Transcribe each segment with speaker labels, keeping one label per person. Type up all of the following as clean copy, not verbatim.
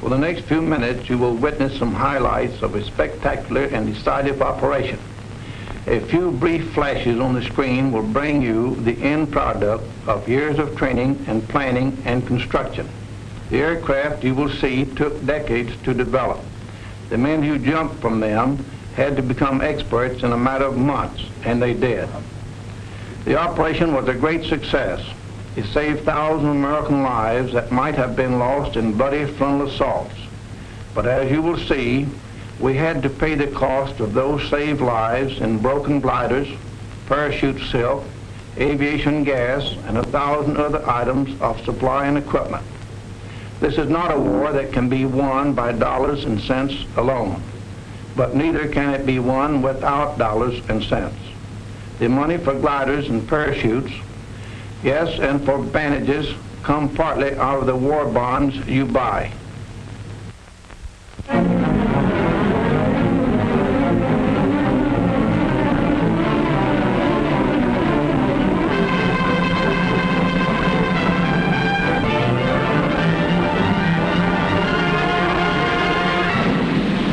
Speaker 1: For the next few minutes, you will witness some highlights of a spectacular and decisive operation. A few brief flashes on the screen will bring you the end product of years of training and planning and construction. The aircraft you will see took decades to develop. The men who jumped from them had to become experts in a matter of months, and they did. The operation was a great success. It saved thousands of American lives that might have been lost in bloody frontal assaults. But as you will see, we had to pay the cost of those saved lives in broken gliders, parachute silk, aviation gas, and 1,000 other items of supply and equipment. This is not a war that can be won by dollars and cents alone, but neither can it be won without dollars and cents. The money for gliders and parachutes, yes, and for bandages, come partly out of the war bonds you buy.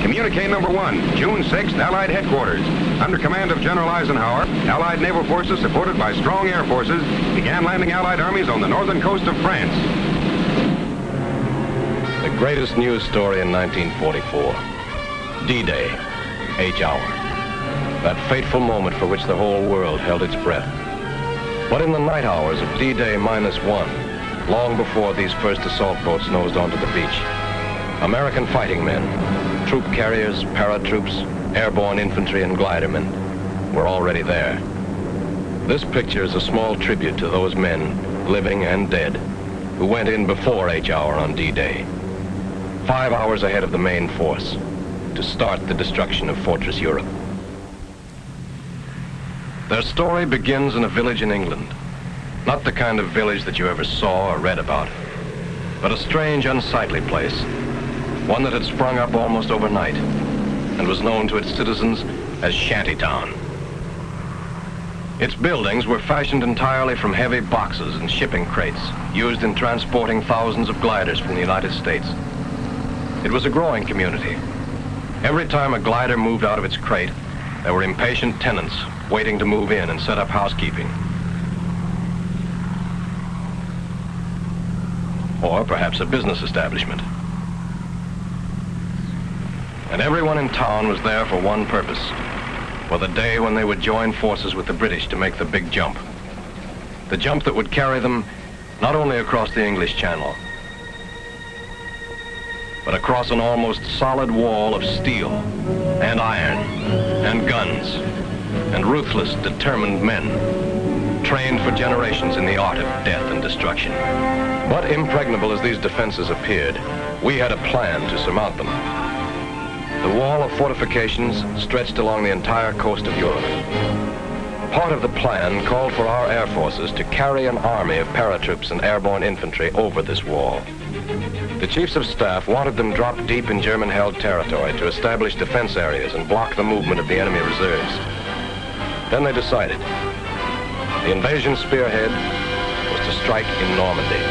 Speaker 2: Communique number 1, June 6th, Allied headquarters. Under command of General Eisenhower, Allied naval forces supported by strong air forces began landing Allied armies on the northern coast of France.
Speaker 3: The greatest news story in 1944. D-Day, H hour. That fateful moment for which the whole world held its breath. But in the night hours of D-Day -1, long before these first assault boats nosed onto the beach, American fighting men, troop carriers, paratroops, airborne infantry, and glidermen were already there. This picture is a small tribute to those men, living and dead, who went in before H hour on D-Day, 5 hours ahead of the main force, to start the destruction of Fortress Europe. Their story begins in a village in England. Not the kind of village that you ever saw or read about, but a strange, unsightly place, one that had sprung up almost overnight and was known to its citizens as Shantytown. Its buildings were fashioned entirely from heavy boxes and shipping crates used in transporting thousands of gliders from the United States. It was a growing community. Every time a glider moved out of its crate, there were impatient tenants waiting to move in and set up housekeeping. Or perhaps a business establishment. And everyone in town was there for one purpose, for the day when they would join forces with the British to make the big jump. The jump that would carry them not only across the English Channel, but across an almost solid wall of steel and iron and guns and ruthless, determined men, trained for generations in the art of death and destruction. But impregnable as these defenses appeared, we had a plan to surmount them. The wall of fortifications stretched along the entire coast of Europe. Part of the plan called for our air forces to carry an army of paratroops and airborne infantry over this wall. The chiefs of staff wanted them dropped deep in German-held territory to establish defense areas and block the movement of the enemy reserves. Then they decided. The invasion spearhead was to strike in Normandy.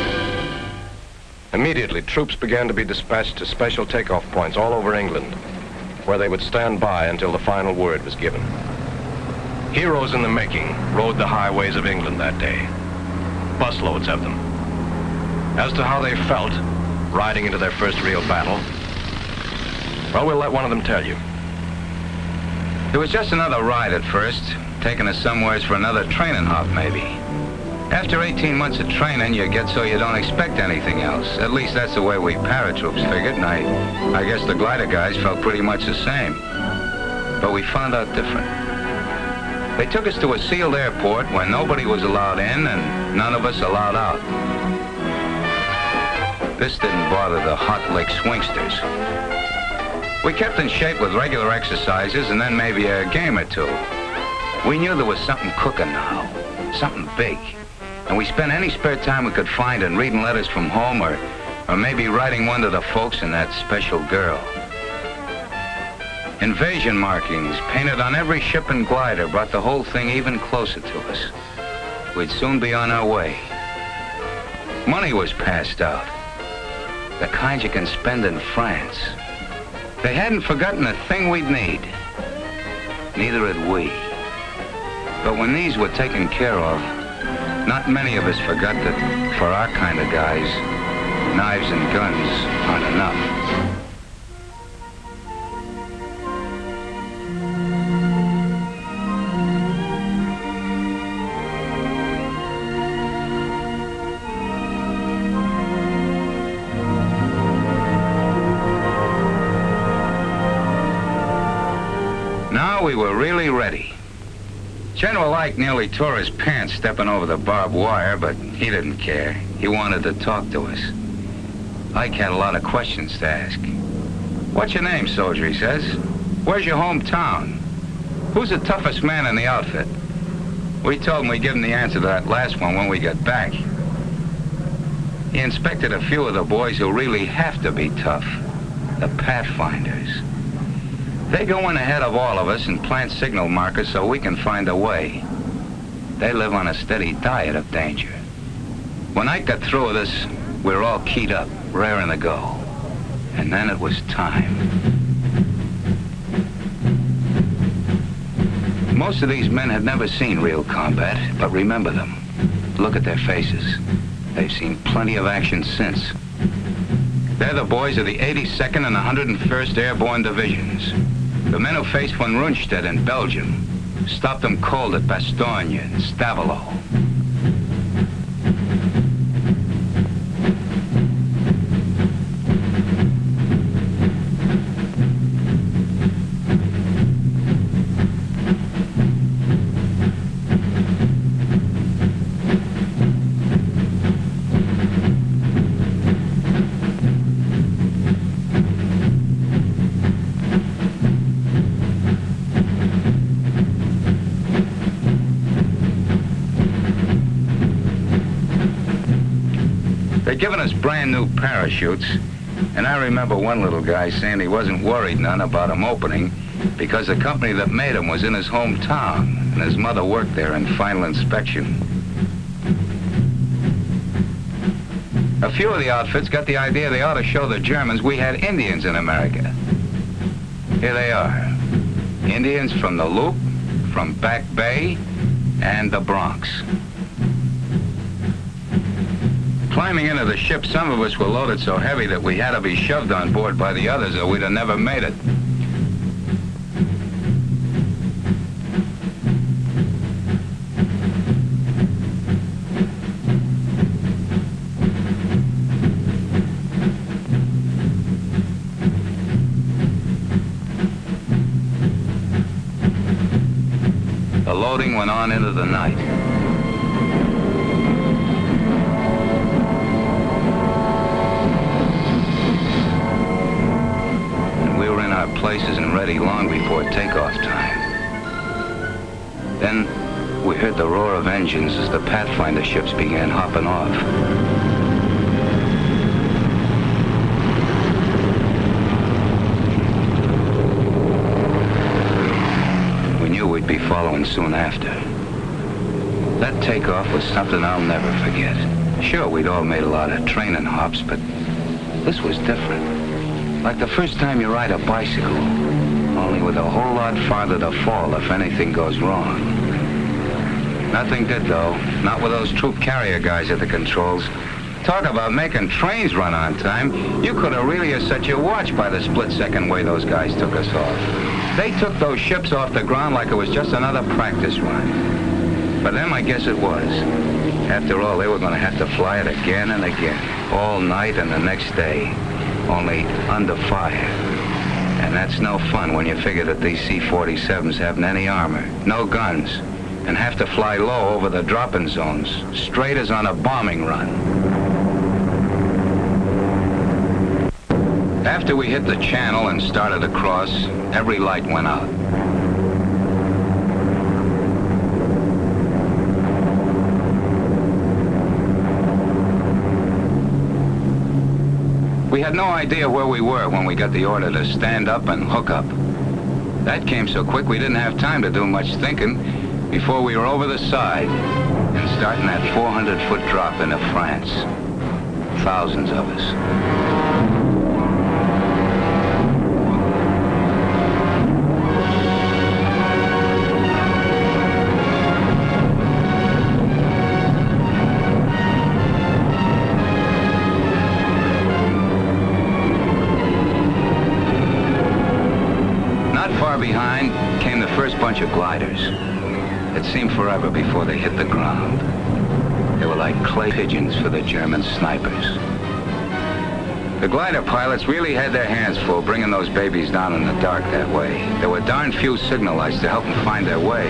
Speaker 3: Immediately, troops began to be dispatched to special takeoff points all over England, where they would stand by until the final word was given. Heroes in the making rode the highways of England that day. Busloads of them. As to how they felt riding into their first real battle, well, we'll let one of them tell you.
Speaker 4: It was just another ride at first, taking us somewheres for another training hop, maybe. After 18 months of training, you get so you don't expect anything else. At least that's the way we paratroops figured, and I guess the glider guys felt pretty much the same. But we found out different. They took us to a sealed airport where nobody was allowed in and none of us allowed out. This didn't bother the hot lick swingsters. We kept in shape with regular exercises and then maybe a game or two. We knew there was something cooking now, something big. And we spent any spare time we could find in reading letters from home or maybe writing one to the folks and that special girl. Invasion markings painted on every ship and glider brought the whole thing even closer to us. We'd soon be on our way. Money was passed out. The kind you can spend in France. They hadn't forgotten a thing we'd need. Neither had we. But when these were taken care of, not many of us forgot that for our kind of guys, knives and guns aren't enough. Now we were really ready. General Ike nearly tore his pants stepping over the barbed wire, but he didn't care. He wanted to talk to us. Ike had a lot of questions to ask. What's your name, soldier, he says. Where's your hometown? Who's the toughest man in the outfit? We told him we'd give him the answer to that last one when we got back. He inspected a few of the boys who really have to be tough. The Pathfinders. They go in ahead of all of us and plant signal markers so we can find a way. They live on a steady diet of danger. When Ike got through with us, we were all keyed up, raring to go. And then it was time. Most of these men had never seen real combat, but remember them. Look at their faces. They've seen plenty of action since. They're the boys of the 82nd and 101st Airborne Divisions. The men who faced von Rundstedt in Belgium, stopped them cold at Bastogne and Stavelot. They'd given us brand new parachutes, and I remember one little guy saying he wasn't worried none about them opening because the company that made them was in his hometown, and his mother worked there in final inspection. A few of the outfits got the idea they ought to show the Germans we had Indians in America. Here they are. Indians from the Loop, from Back Bay, and the Bronx. Climbing into the ship, some of us were loaded so heavy that we had to be shoved on board by the others or we'd have never made it. The loading went on into the night. Places and ready long before takeoff time. Then we heard the roar of engines as the Pathfinder ships began hopping off. We knew we'd be following soon after. That takeoff was something I'll never forget. Sure, we'd all made a lot of training hops, but this was different. Like the first time you ride a bicycle, only with a whole lot farther to fall if anything goes wrong. Nothing did, though. Not with those troop carrier guys at the controls. Talk about making trains run on time. You could have really set your watch by the split-second way those guys took us off. They took those ships off the ground like it was just another practice run. For them, I guess it was. After all, they were going to have to fly it again and again, all night and the next day. Only under fire. And that's no fun when you figure that these C-47s haven't any armor, no guns, and have to fly low over the dropping zones, straight as on a bombing run. After we hit the channel and started across, every light went out. We had no idea where we were when we got the order to stand up and hook up. That came so quick we didn't have time to do much thinking before we were over the side and starting that 400-foot drop into France. Thousands of us. bunch of gliders. It seemed forever before they hit the ground. They were like clay pigeons for the German snipers. The glider pilots really had their hands full bringing those babies down in the dark that way. There were darn few signal lights to help them find their way.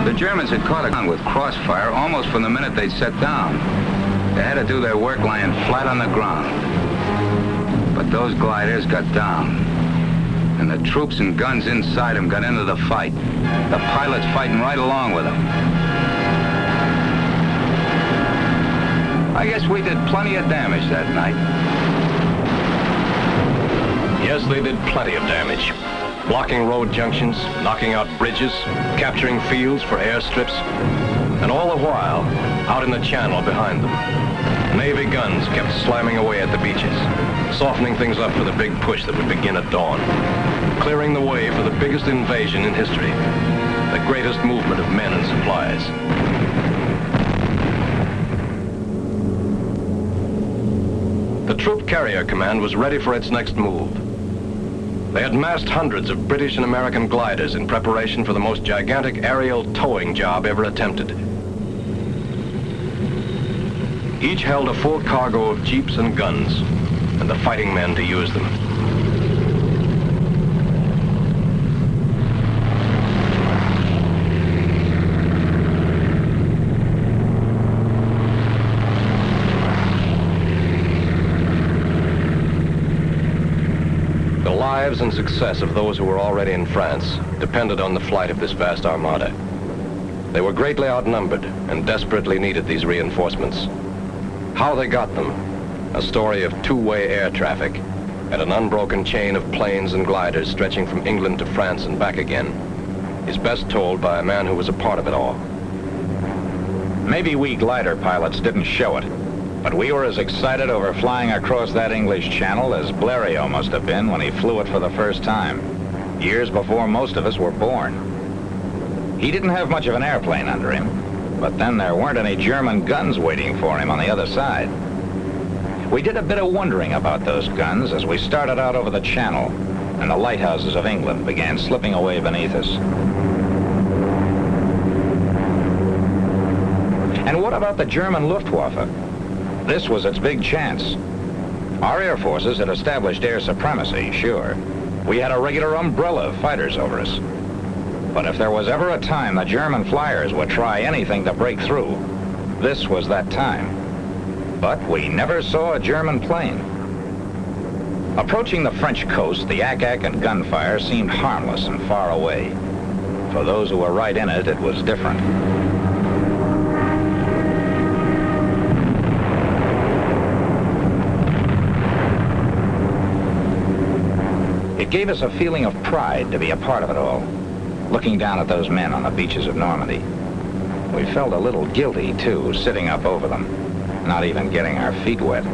Speaker 4: The Germans had caught a gun with crossfire almost from the minute they'd set down. They had to do their work lying flat on the ground. But those gliders got down. And the troops and guns inside them got into the fight. The pilots fighting right along with them. I guess we did plenty of damage that night.
Speaker 3: Yes, they did plenty of damage. Blocking road junctions, knocking out bridges, capturing fields for airstrips, and all the while, out in the channel behind them, Navy guns kept slamming away at the beaches, softening things up for the big push that would begin at dawn, clearing the way for the biggest invasion in history, the greatest movement of men and supplies. The Troop Carrier Command was ready for its next move. They had massed hundreds of British and American gliders in preparation for the most gigantic aerial towing job ever attempted. Each held a full cargo of jeeps and guns, and the fighting men to use them. The lives and success of those who were already in France depended on the flight of this vast armada. They were greatly outnumbered and desperately needed these reinforcements. How they got them, a story of two-way air traffic and an unbroken chain of planes and gliders stretching from England to France and back again, is best told by a man who was a part of it all.
Speaker 5: Maybe we glider pilots didn't show it, but we were as excited over flying across that English Channel as Blériot must have been when he flew it for the first time, years before most of us were born. He didn't have much of an airplane under him, but then there weren't any German guns waiting for him on the other side. We did a bit of wondering about those guns as we started out over the Channel, and the lighthouses of England began slipping away beneath us. And what about the German Luftwaffe? This was its big chance. Our air forces had established air supremacy, sure. We had a regular umbrella of fighters over us. But if there was ever a time the German flyers would try anything to break through, this was that time. But we never saw a German plane. Approaching the French coast, the ack-ack and gunfire seemed harmless and far away. For those who were right in it, it was different. It gave us a feeling of pride to be a part of it all. Looking down at those men on the beaches of Normandy. We felt a little guilty, too, sitting up over them, not even getting our feet wet.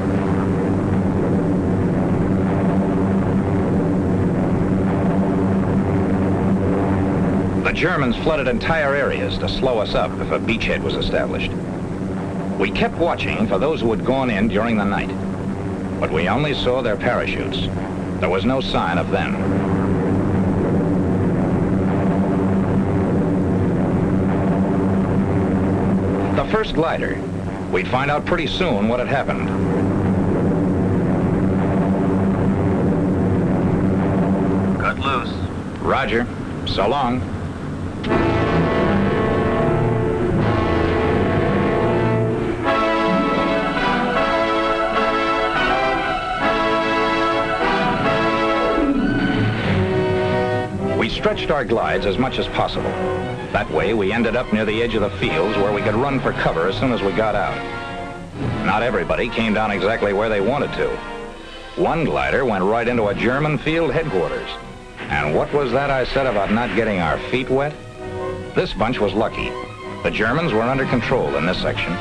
Speaker 5: The Germans flooded entire areas to slow us up if a beachhead was established. We kept watching for those who had gone in during the night, but we only saw their parachutes. There was no sign of them. The first glider, we'd find out pretty soon what had happened.
Speaker 6: Cut loose.
Speaker 5: Roger. So long. We stretched our glides as much as possible. That way, we ended up near the edge of the fields where we could run for cover as soon as we got out. Not everybody came down exactly where they wanted to. One glider went right into a German field headquarters. And what was that I said about not getting our feet wet? This bunch was lucky. The Germans were under control in this section.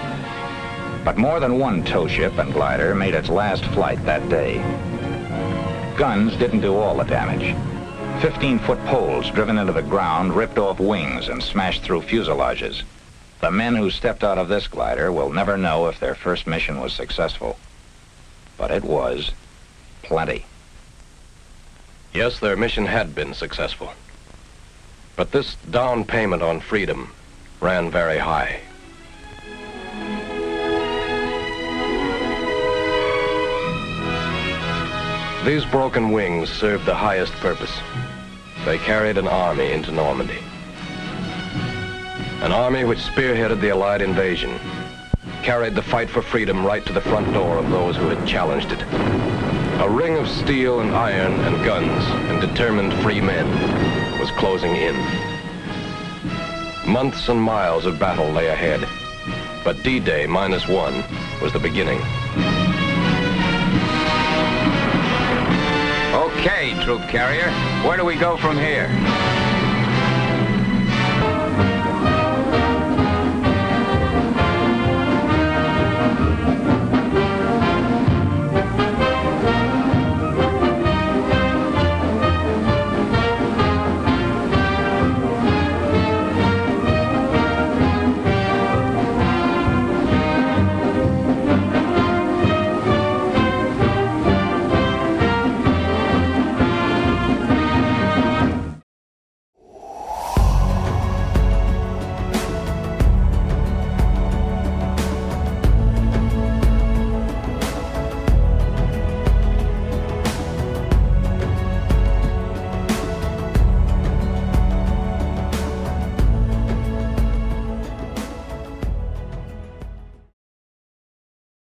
Speaker 5: But more than one tow ship and glider made its last flight that day. Guns didn't do all the damage. 15-foot poles driven into the ground ripped off wings and smashed through fuselages. The men who stepped out of this glider will never know if their first mission was successful. But it was plenty.
Speaker 3: Yes, their mission had been successful. But this down payment on freedom ran very high. These broken wings served the highest purpose. They carried an army into Normandy. An army which spearheaded the Allied invasion, carried the fight for freedom right to the front door of those who had challenged it. A ring of steel and iron and guns and determined free men was closing in. Months and miles of battle lay ahead, but D-Day -1 was the beginning.
Speaker 4: Okay, troop carrier, where do we go from here?